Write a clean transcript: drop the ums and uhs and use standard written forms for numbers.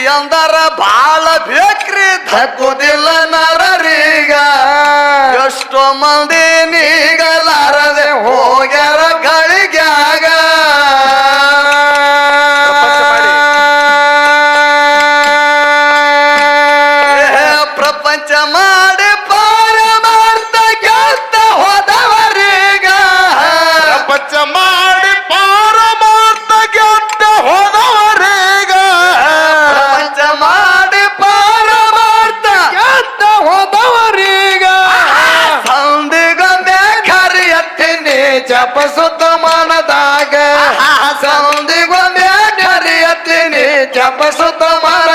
ಅಂದರ ಬಾಳ ಬೇಕ್ರಿ ತಕ್ಕುದಿಲ್ಲ ನರರೀಗ ಎಷ್ಟೋ ಮಂದಿ ನೀಗಲಾರದೆ ಹೋಗ್ಯಾರ ಗಳಿಗ್ಯಾಗ ಪ್ರಪಂಚ ಮಾಡಿ ಪಾರಮಾರ್ಥ ಗೆದ್ದ ಹೋದವರೀಗ ಪ್ರಪಂಚ ಮಾಡಿ ಪಾರಮಾರ್ಥ ಗೆದ್ದ ಹೋದವರೀಗ ಪ್ರಪಂಚ ಮಾಡಿ ಪಾರಮಾರ್ಥ ಗೆದ್ದ ಹೋದವರೀಗ ಸಂದಿಗೊಮ್ಮೆ ಕರಿಯತ್ತೀನಿ ಜಪಸುತ್ತ ಮನದಾಗ ಸಂದಿಗೊಮ್ಮೆ ಕರಿಯತ್ತೀನಿ ಜಪಸುತ್ತ ಮನ